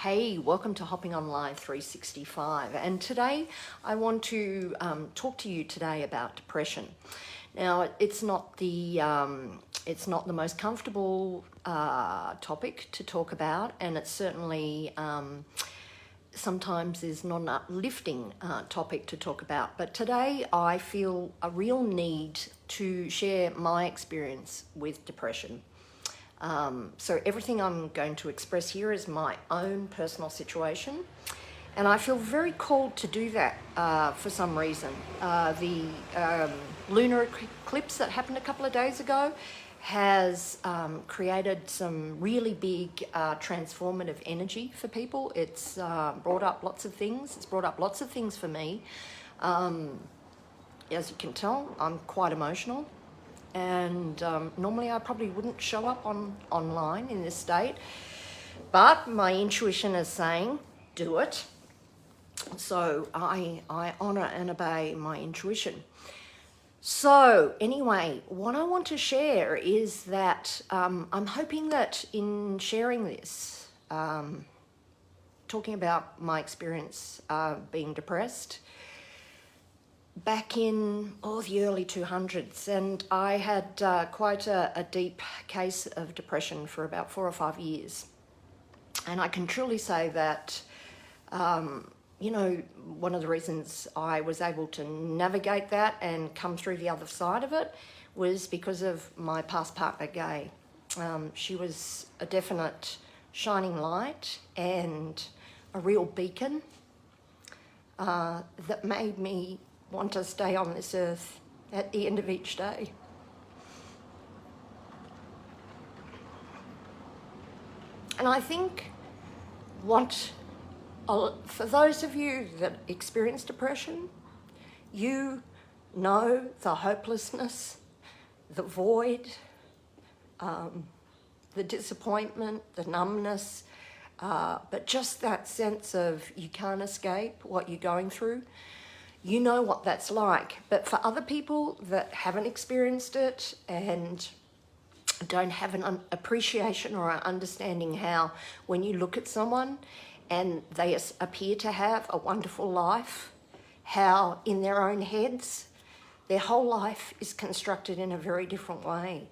Hey, welcome to Hopping on Live 365. And today I want to talk to you today about depression. Now, it's not the most comfortable topic to talk about, and it certainly sometimes is not an uplifting topic to talk about. But today I feel a real need to share my experience with depression. So everything I'm going to express here is my own personal situation, and I feel very called to do that for some reason. The lunar eclipse that happened a couple of days ago has created some really big transformative energy for people. It's brought up lots of things. It's brought up lots of things for me. As you can tell, I'm quite emotional. And normally I probably wouldn't show up online in this state, but my intuition is saying, do it. So I honor and obey my intuition. So anyway, what I want to share is that I'm hoping that in sharing this, talking about my experience being depressed, back in the early 200s, and I had quite a deep case of depression for about 4 or 5 years. And I can truly say that, one of the reasons I was able to navigate that and come through the other side of it was because of my past partner, Gay. She was a definite shining light and a real beacon that made me want to stay on this earth at the end of each day. And I think for those of you that experience depression, you know the hopelessness, the void, the disappointment, the numbness, but just that sense of you can't escape what you're going through. You know what that's like. But for other people that haven't experienced it and don't have an appreciation or an understanding how when you look at someone and they appear to have a wonderful life, how in their own heads, their whole life is constructed in a very different way.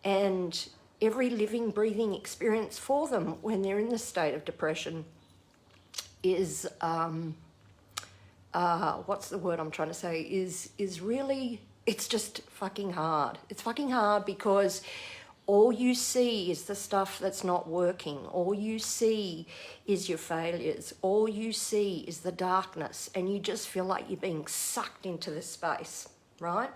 And every living, breathing experience for them when they're in the state of depression is... what's the word I'm trying to say, is really, it's just fucking hard. It's fucking hard because all you see is the stuff that's not working. All you see is your failures. All you see is the darkness, and you just feel like you're being sucked into this space, right?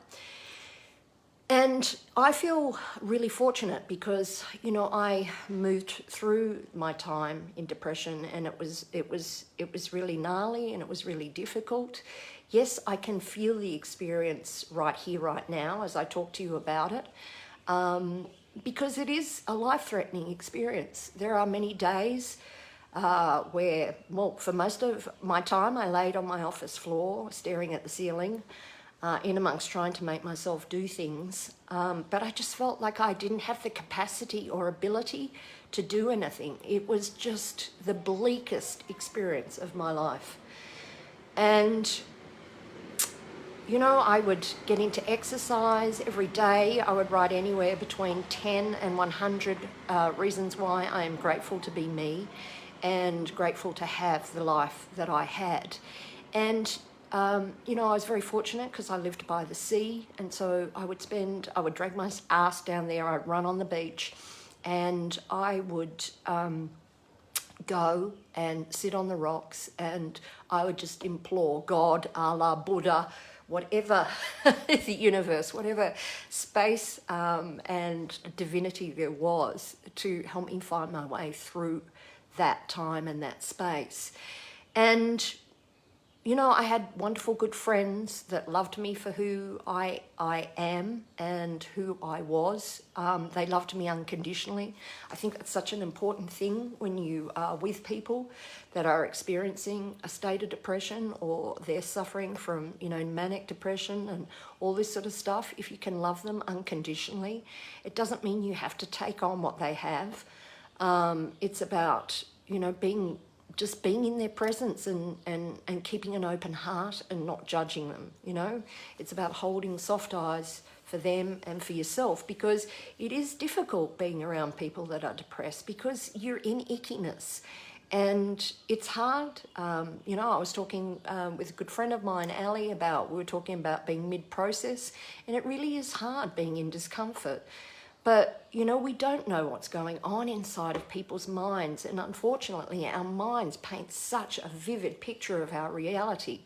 And I feel really fortunate because, I moved through my time in depression, and it was really gnarly and it was really difficult. Yes, I can feel the experience right here, right now, as I talk to you about it, because it is a life-threatening experience. There are many days where, for most of my time, I laid on my office floor, staring at the ceiling, in amongst trying to make myself do things, but I just felt like I didn't have the capacity or ability to do anything. It was just the bleakest experience of my life. And, I would get into exercise every day. I would write anywhere between 10 and 100 reasons why I am grateful to be me and grateful to have the life that I had. And I was very fortunate because I lived by the sea, and so I would drag my ass down there, I'd run on the beach, and I would go and sit on the rocks, and I would just implore God, Allah, Buddha, whatever, the universe, whatever space and divinity there was, to help me find my way through that time and that space. And I had wonderful, good friends that loved me for who I am and who I was. They loved me unconditionally. I think that's such an important thing when you are with people that are experiencing a state of depression or they're suffering from, manic depression and all this sort of stuff. If you can love them unconditionally, it doesn't mean you have to take on what they have. It's about, being just being in their presence and keeping an open heart and not judging them, you know. It's about holding soft eyes for them and for yourself, because it is difficult being around people that are depressed because you're in ickiness. And it's hard. You know, I was talking with a good friend of mine, Ali, we were talking about being mid-process, and it really is hard being in discomfort. But, you know, we don't know what's going on inside of people's minds. And unfortunately, our minds paint such a vivid picture of our reality.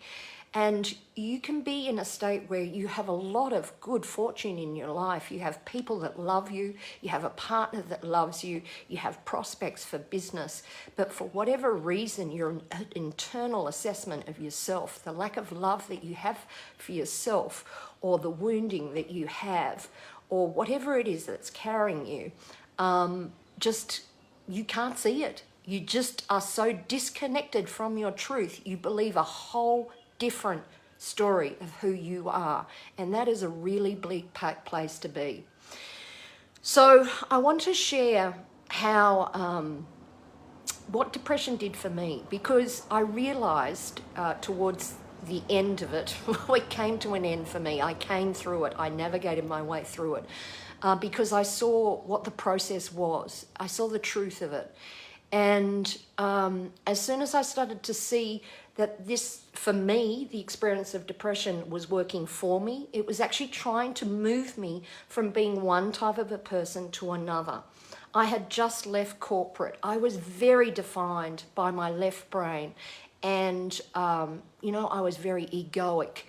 And you can be in a state where you have a lot of good fortune in your life. You have people that love you. You have a partner that loves you. You have prospects for business. But for whatever reason, your internal assessment of yourself, the lack of love that you have for yourself, or the wounding that you have, or whatever it is that's carrying you, you can't see it. You just are so disconnected from your truth. You believe a whole different story of who you are. And that is a really bleak place to be. So I want to share what depression did for me, because I realized towards the end of it, it came to an end for me. I came through it. I navigated my way through it because I saw what the process was. I saw the truth of it. And as soon as I started to see that this, for me, the experience of depression was working for me, it was actually trying to move me from being one type of a person to another. I had just left corporate. I was very defined by my left brain. And, you know, I was very egoic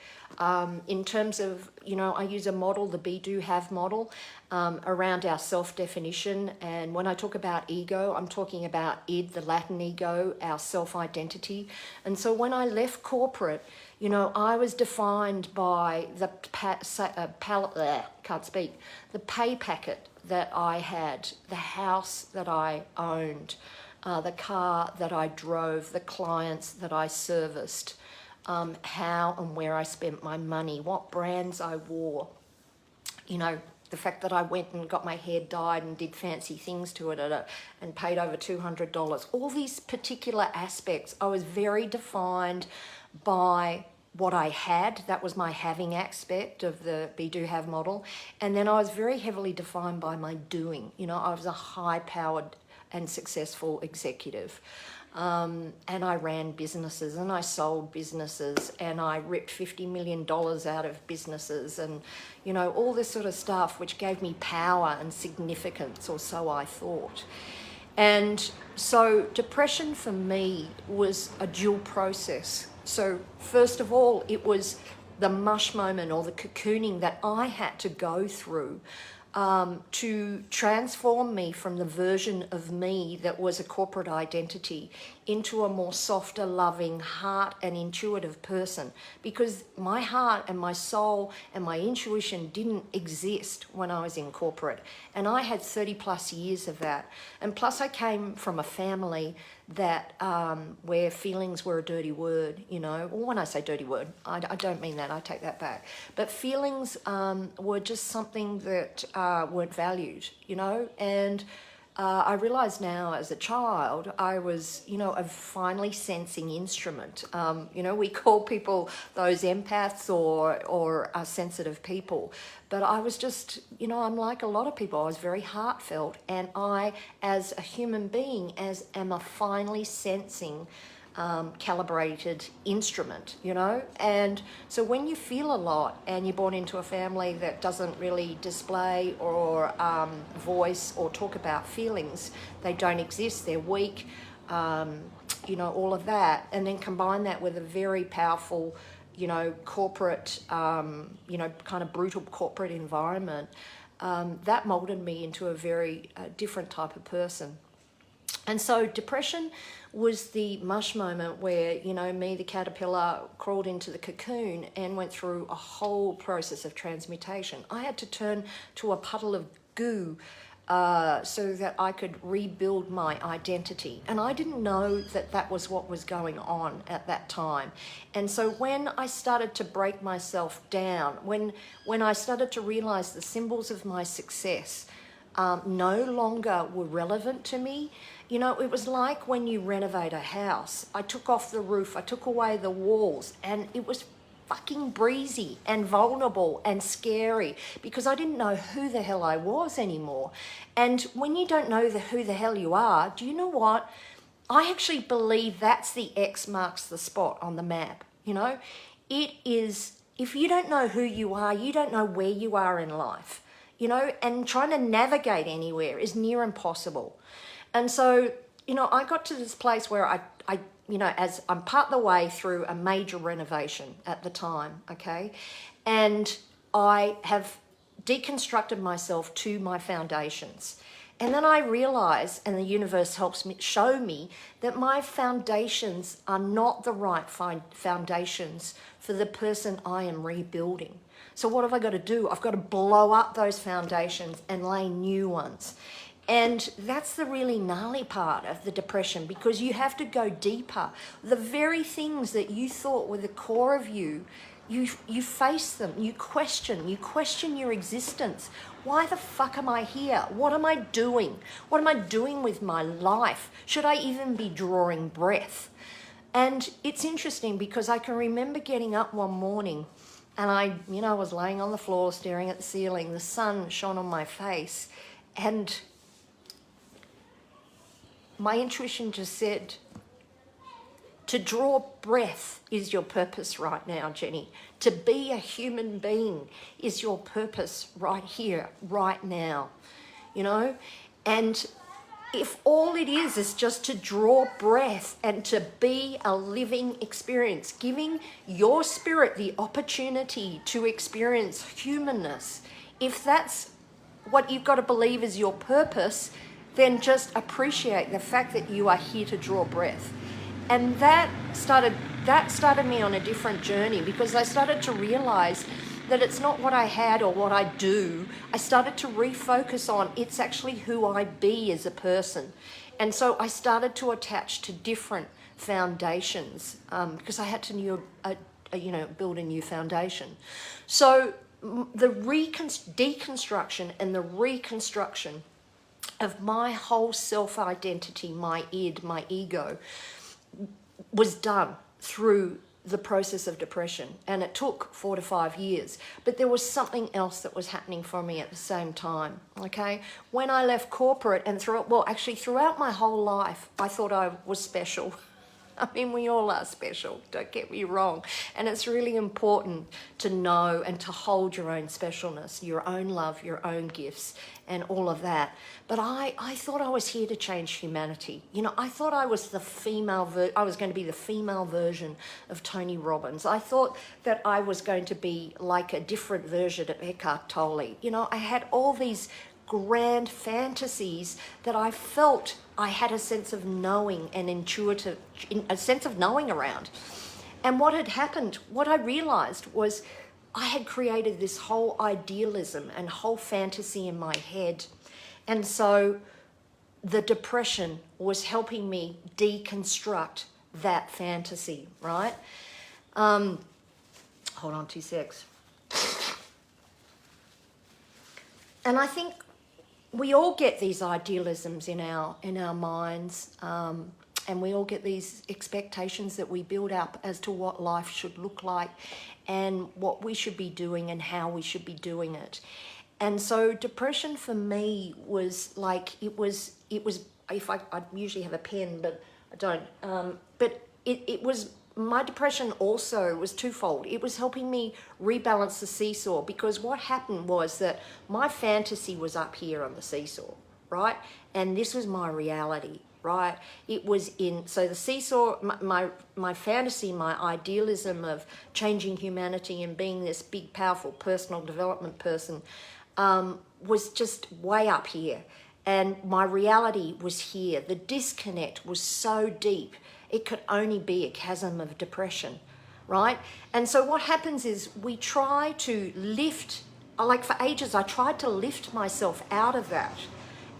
in terms of, you know, I use a model, the be, do, have model, around our self-definition. And when I talk about ego, I'm talking about id, the Latin ego, our self-identity. And so when I left corporate, you know, I was defined by the the pay packet that I had, the house that I owned, the car that I drove, the clients that I serviced, how and where I spent my money, what brands I wore, you know, the fact that I went and got my hair dyed and did fancy things to it and paid over $200. All these particular aspects, I was very defined by what I had. That was my having aspect of the be, do, have model. And then I was very heavily defined by my doing. You know, I was a high-powered and successful executive. And I ran businesses and I sold businesses and I ripped $50 million out of businesses and, you know, all this sort of stuff which gave me power and significance, or so I thought. And so depression for me was a dual process. So first of all, it was the mush moment or the cocooning that I had to go through to transform me from the version of me that was a corporate identity into a more softer, loving, heart and intuitive person, because my heart and my soul and my intuition didn't exist when I was in corporate. And I had 30 plus years of that. And plus I came from a family that where feelings were a dirty word, you know. Well, when I say dirty word, I don't mean that, I take that back. But feelings were just something that weren't valued, you know. And I realize now as a child, I was, you know, a finely sensing instrument. You know, we call people those empaths or sensitive people. But I was just, you know, I'm like a lot of people. I was very heartfelt. And I, as a human being, am a finely sensing calibrated instrument, you know. And so when you feel a lot and you're born into a family that doesn't really display or voice or talk about feelings, they don't exist, they're weak, you know, all of that, and then combine that with a very powerful, you know, corporate, you know, kind of brutal corporate environment, that molded me into a very different type of person. And so depression was the mush moment where, you know, me, the caterpillar, crawled into the cocoon and went through a whole process of transmutation. I had to turn to a puddle of goo so that I could rebuild my identity. And I didn't know that that was what was going on at that time. And so when I started to break myself down, when I started to realize the symbols of my success no longer were relevant to me, you know, it was like when you renovate a house. I took off the roof, I took away the walls, and it was fucking breezy and vulnerable and scary because I didn't know who the hell I was anymore. And when you don't know who the hell you are, do you know what? I actually believe that's the X marks the spot on the map. You know, it is, if you don't know who you are, you don't know where you are in life, you know, and trying to navigate anywhere is near impossible. And so, you know, I got to this place where I you know, as I'm part of the way through a major renovation at the time, okay, and I have deconstructed myself to my foundations. And then I realize, and the universe helps me show me, that my foundations are not the right foundations for the person I am rebuilding. So what have I got to do? I've got to blow up those foundations and lay new ones. And that's the really gnarly part of the depression, because you have to go deeper. The very things that you thought were the core of you, you face them, you question your existence. Why the fuck am I here? What am I doing? What am I doing with my life? Should I even be drawing breath? And it's interesting because I can remember getting up one morning and I was laying on the floor staring at the ceiling. The sun shone on my face and my intuition just said, to draw breath is your purpose right now, Jenny. To be a human being is your purpose right here, right now, you know? And if all it is just to draw breath and to be a living experience, giving your spirit the opportunity to experience humanness, if that's what you've got to believe is your purpose, then just appreciate the fact that you are here to draw breath. And that started me on a different journey, because I started to realize that it's not what I had or what I do. I started to refocus on it's actually who I be as a person. And so I started to attach to different foundations because I had to build a new foundation. So the deconstruction and the reconstruction of my whole self-identity, my id, my ego, was done through the process of depression. And it took 4 to 5 years. But there was something else that was happening for me at the same time, okay? When I left corporate and throughout my whole life, I thought I was special. I mean, we all are special, don't get me wrong. And it's really important to know and to hold your own specialness, your own love, your own gifts, and all of that. But I thought I was here to change humanity. You know, I thought I was I was going to be the female version of Tony Robbins. I thought that I was going to be like a different version of Eckhart Tolle. You know, I had all these grand fantasies that I felt I had a sense of knowing and a sense of knowing around. And what had happened, what I realized was I had created this whole idealism and whole fantasy in my head. And so the depression was helping me deconstruct that fantasy, right? Hold on 2 secs. And I think we all get these idealisms in our minds, and we all get these expectations that we build up as to what life should look like and what we should be doing and how we should be doing it. And so depression for me was like, it was if I usually have a pen, but I don't, but it was, my depression also was twofold. It was helping me rebalance the seesaw, because what happened was that my fantasy was up here on the seesaw, right? And this was my reality, right? It was so the seesaw, my fantasy, my idealism of changing humanity and being this big, powerful personal development person was just way up here. And my reality was here. The disconnect was so deep. It could only be a chasm of depression, right? And so what happens is we try to lift, like for ages, I tried to lift myself out of that.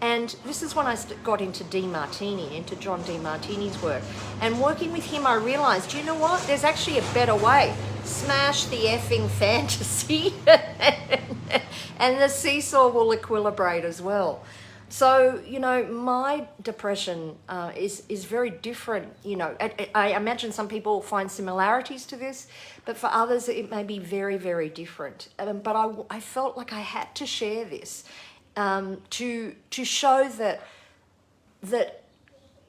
And this is when I got into into John DeMartini's work. And working with him, I realized, you know what? There's actually a better way. Smash the effing fantasy and the seesaw will equilibrate as well. So, you know, my depression is very different. You know, I imagine some people find similarities to this, but for others it may be very, very different. But I felt like I had to share this to show that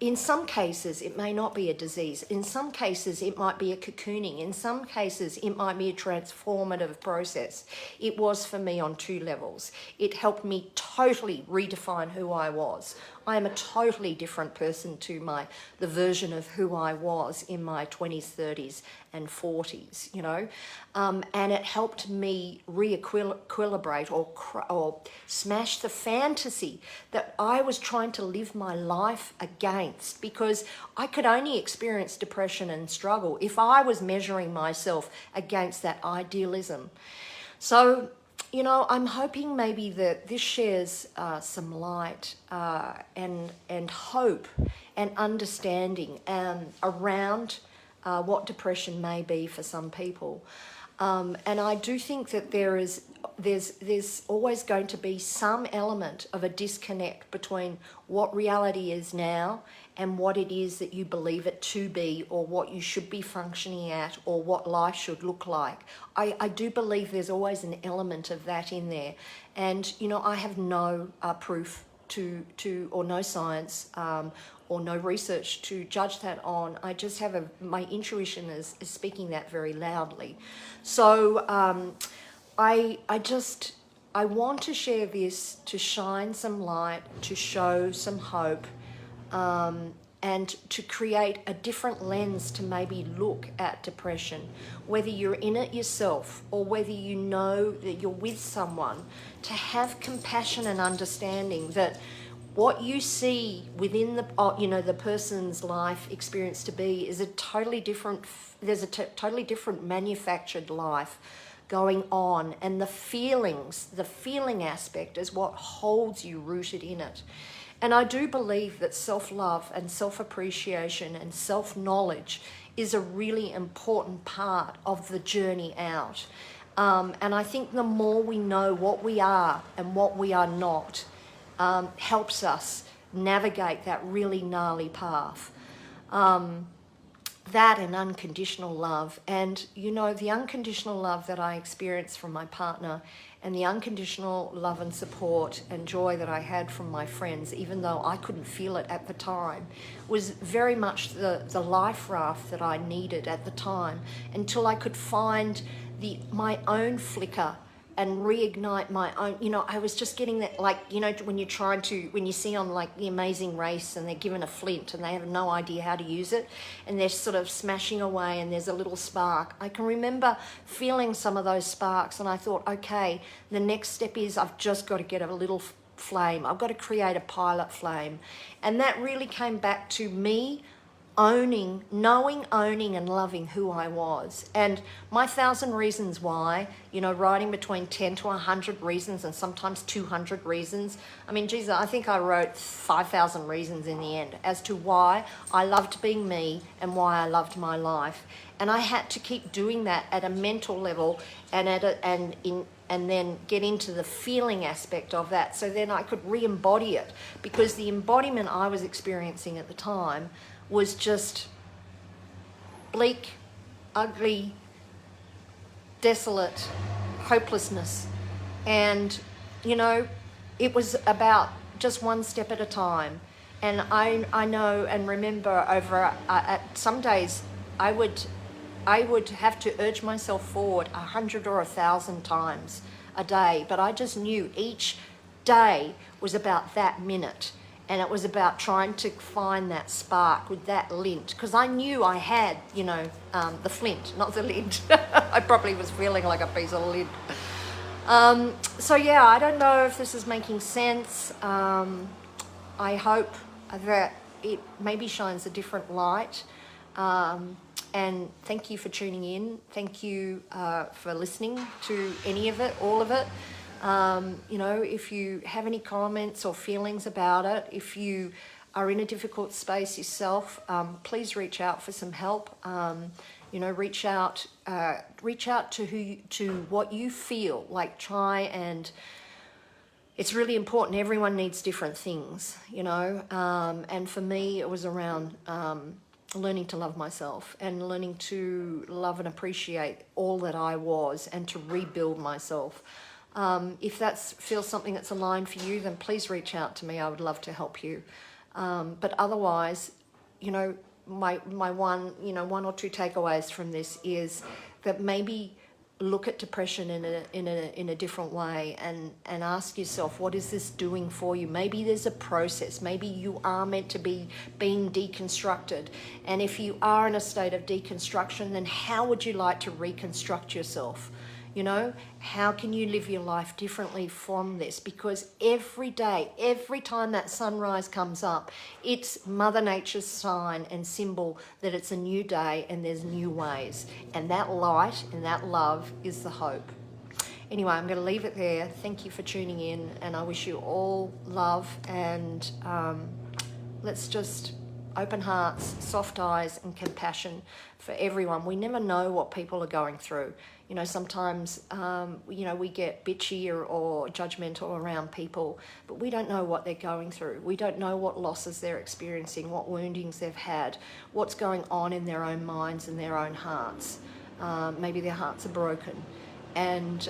in some cases, it may not be a disease. In some cases, it might be a cocooning. In some cases, it might be a transformative process. It was for me on 2 levels. It helped me totally redefine who I was. I am a totally different person to the version of who I was in my 20s, 30s, and 40s, you know. And it helped me re-equilibrate or smash the fantasy that I was trying to live my life against, because I could only experience depression and struggle if I was measuring myself against that idealism. So, you know, I'm hoping maybe that this shares some light and hope and understanding around what depression may be for some people. And I do think that there's always going to be some element of a disconnect between what reality is now and what it is that you believe it to be, or what you should be functioning at, or what life should look like. I do believe there's always an element of that in there. And, you know, I have no proof or no science or no research to judge that on. I just have my intuition is speaking that very loudly. So I want to share this to shine some light, to show some hope, and to create a different lens to maybe look at depression, whether you're in it yourself or whether you know that you're with someone, to have compassion and understanding that what you see within the person's life experience to be is a totally different, there's a totally different manufactured life going on, and the feeling aspect is what holds you rooted in it. And I do believe that self-love and self-appreciation and self-knowledge is a really important part of the journey out. And I think the more we know what we are and what we are not, helps us navigate that really gnarly path. That and unconditional love. And, you know, the unconditional love that I experienced from my partner, and the unconditional love and support and joy that I had from my friends, even though I couldn't feel it at the time, was very much the life raft that I needed at the time, until I could find my own flicker and reignite my own. You know, I was just getting that, like, you know, when you see on like The Amazing Race and they're given a flint and they have no idea how to use it and they're sort of smashing away and there's a little spark. I can remember feeling some of those sparks, and I thought, okay, the next step is I've just got to get a little flame. I've got to create a pilot flame. And that really came back to me owning and loving who I was. And my 1,000 reasons why, you know, writing between 10 to 100 reasons and sometimes 200 reasons. I mean, Jesus, I think I wrote 5,000 reasons in the end as to why I loved being me and why I loved my life. And I had to keep doing that at a mental level and then get into the feeling aspect of that, so then I could re-embody it, because the embodiment I was experiencing at the time was just bleak, ugly, desolate, hopelessness. And, you know, it was about just one step at a time. And I know and remember over at some days I would have to urge myself forward 100 or 1,000 times a day, but I just knew each day was about that minute. And it was about trying to find that spark with that lint, because I knew I had, you know, the flint, not the lint. I probably was feeling like a piece of lint. So yeah, I don't know if this is making sense. I hope that it maybe shines a different light. And thank you for tuning in. Thank you for listening to any of it, all of it. You know, if you have any comments or feelings about it, if you are in a difficult space yourself, please reach out for some help. You know, reach out to what you feel. Like, try and it's really important. Everyone needs different things, you know. And for me, it was around learning to love myself and learning to love and appreciate all that I was and to rebuild myself. If that feels something that's aligned for you, then please reach out to me. I would love to help you. But otherwise, you know, my one, you know, one or two takeaways from this is that maybe look at depression in a different way and ask yourself, what is this doing for you? Maybe there's a process. Maybe you are meant to be being deconstructed. And if you are in a state of deconstruction, then how would you like to reconstruct yourself? You know, how can you live your life differently from this? Because every day, every time that sunrise comes up, it's Mother Nature's sign and symbol that it's a new day and there's new ways. And that light and that love is the hope. Anyway, I'm going to leave it there. Thank you for tuning in, and I wish you all love, and let's just open hearts, soft eyes, and compassion for everyone. We never know what people are going through. You know, sometimes, you know, we get bitchy or judgmental around people, but we don't know what they're going through. We don't know what losses they're experiencing, what woundings they've had, what's going on in their own minds and their own hearts. Maybe their hearts are broken. And,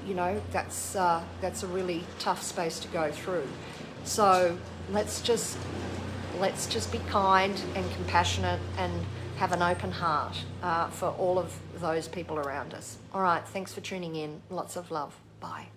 you know, that's a really tough space to go through. So let's just be kind and compassionate and have an open heart for all of those people around us. All right, thanks for tuning in. Lots of love. Bye.